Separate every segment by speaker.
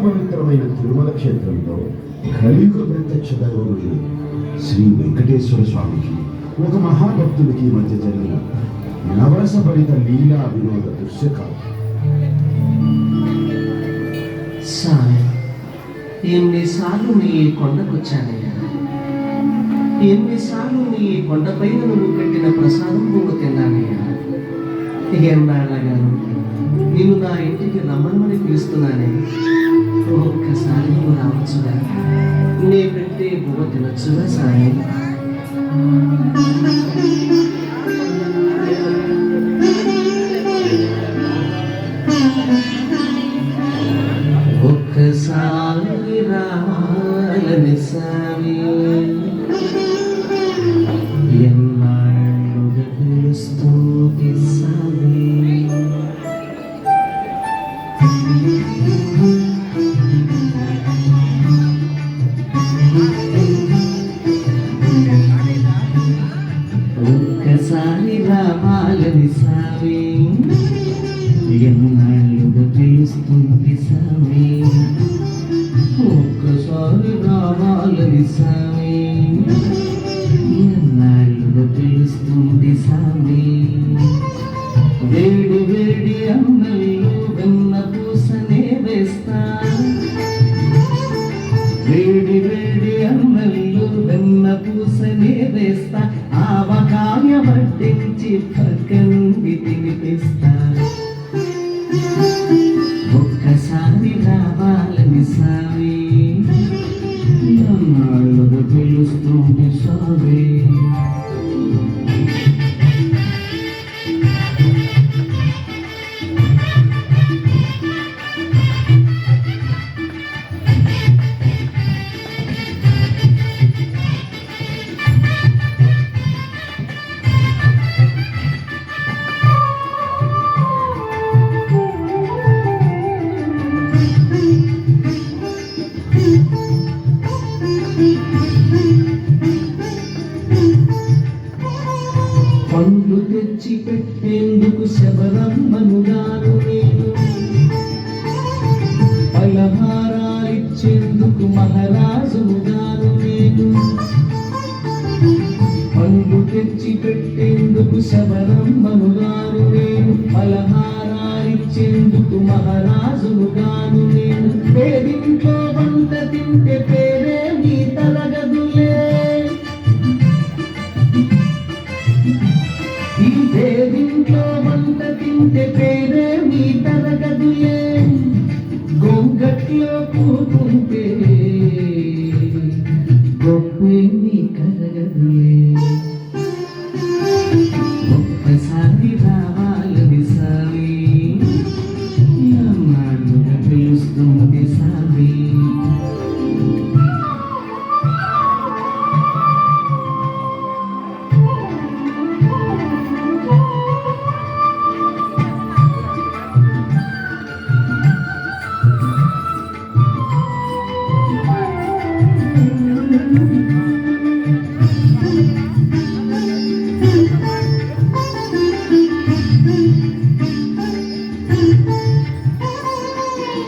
Speaker 1: పవిత్రమైన తిరుమల క్షేత్రంలో కలియుగ ప్రత్యక్ష దైవముడు శ్రీ వెంకటేశ్వర స్వామికి ఒక మహాభక్తుడికి మధ్య జరిగిన నవరసభరిత లీలా వినోద దృశ్యకాలం.
Speaker 2: స్వామి, ఎన్నిసార్లు నీ కొండకొచ్చానయ్యా, ఎన్నిసార్లు నీ కొండపైన నువ్వు పెట్టిన ప్రసాదం నువ్వు తిన్నానయ్యా. ఎన్నాళ్ళగాను నేను నా ఇంటికి రమ్మని పిలుస్తున్నానే, ఒక్కసారి నువ్వు రావచ్చుగా, నీ పెట్టే బువ్వ తినొచ్చుగా సాయి. ఒక్కసారి రావాలని సామి, ఎన్నాళ్ళుగా పిలుస్తుంది సామి. ఒక్కసారి రావాలని సామి, ఎన్నాళ్ళుగా పిలుస్తుంది సామి. ఒక్కసారి రావాలని సామి, ఎన్నాళ్ళుగా పిలుస్తుంది సామి. వేడి వేడి అన్నల్లో వెన్న పూసనే వేస్తా, వేడి వేడి అన్నల్లో వెన్న పూసనే వేస్తా, ఆవకాయ వడ్డించి పక్కనుండి తినిపిస్తా. ఒక్కసారి రావాలని సామి, ఎన్నాళ్ళుగా పిలుస్తుంది సామి. పండ్లు తెచ్చి పెట్టేందుకు శబరమ్మనుగాను నేను, పలహారాలిచ్చేందుకు మహారాజునుగాను నేను. పండ్లు తెచ్చి పెట్టేందుకు శబరమ్మనుగాను నేను, పలహారాలిచ్చేందుకు మహారాజునుగాను నేను. పేదింట్లో వంట తింటే పేరే నీ తలగదులే, ఈ పేదింట్లో వంట తింటే పేరే నీ తలగదులే. గొంగట్లో కూతుంటే గొప్పే నీ కలగదులే. ఒక్కసారి రావాలని సామి, ఎన్నాళ్ళుగా పిలుస్తుంది సామి.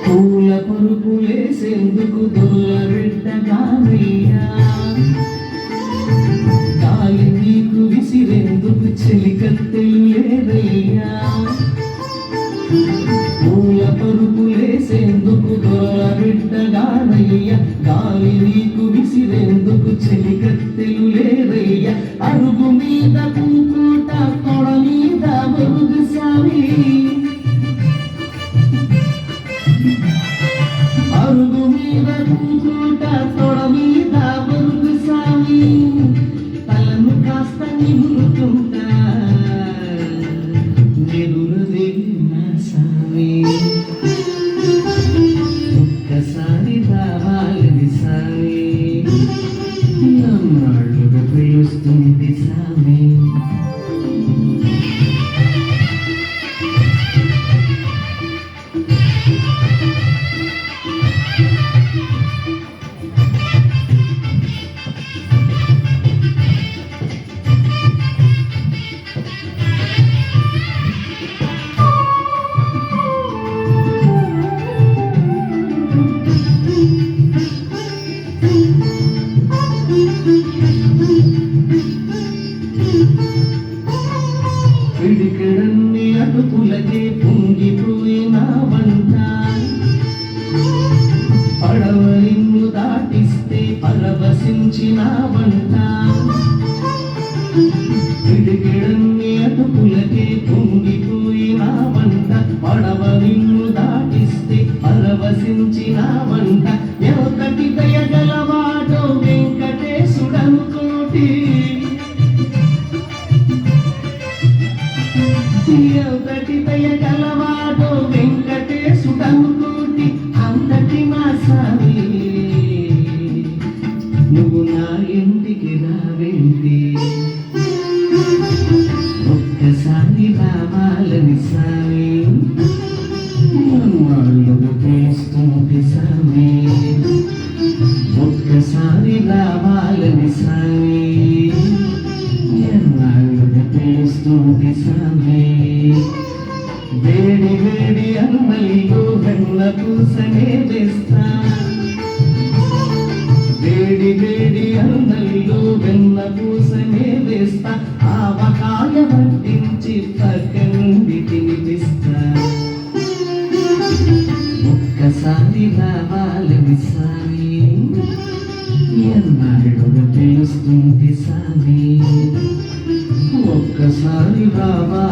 Speaker 2: పూల పరుపులేసేందుకు దొల్ల బిడ్డగానయ్యా, గాలి నీకు విసిరేందుకు చెలికత్తెలు లేదయ్యా. పూల పరుపులేసేందుకు దొల్ల బిడ్డగానయ్యా, గాలి నీకు విసిరేందుకు చెలికత్తెలు లేదయ్యా. అరుగు మీద కుంకుట తొడ మీద బరుగు సామి, అరుగు మీద కుంకుట తొడ మీద బరుగు సామి. తలను కాస్త నిమురుతుంటా ఎదురుదే నా సామి. ఒక్కసారి రావాలని సామి, ఎన్నాళ్ళుగా పిలుస్తుంది సామి. పరవశించినావంట గిడిగిడన్ని అటుకులకే పొంగిపోయినావంట పడవ నిన్ను దాటిస్తే పరవశించినావంట ఎంతటి దయగలవాడో వెంకటేశుడనుకోటి ఎంతటి దయగలవాడో వెంకటేశుడనుకోటి అంతటి మా స్వామి నువ్వు నా ఇంటికి రావేంటి ఒక్కసారి రావాలని స్వామి నన్ను పిలుస్తుంది స్వామి ఒక్కసారి రావాలని స్వామి ఎన్నాళ్ళుగా పిలుస్తుంది స్వామి వేడి వేడి అన్నల్లో వెన్న పూసనే వేస్తా వేడి వేడి అన్నల్లో వెన్న పూసనే వేస్తా ఆవకాయ వడ్డించి పక్క నుండి తినిపిస్తా ఒక్కసారి రావాలని స్వామి ఎన్నాళ్ళుగా పిలుస్తుంది స్వామి ఒక్కసారి రావాలి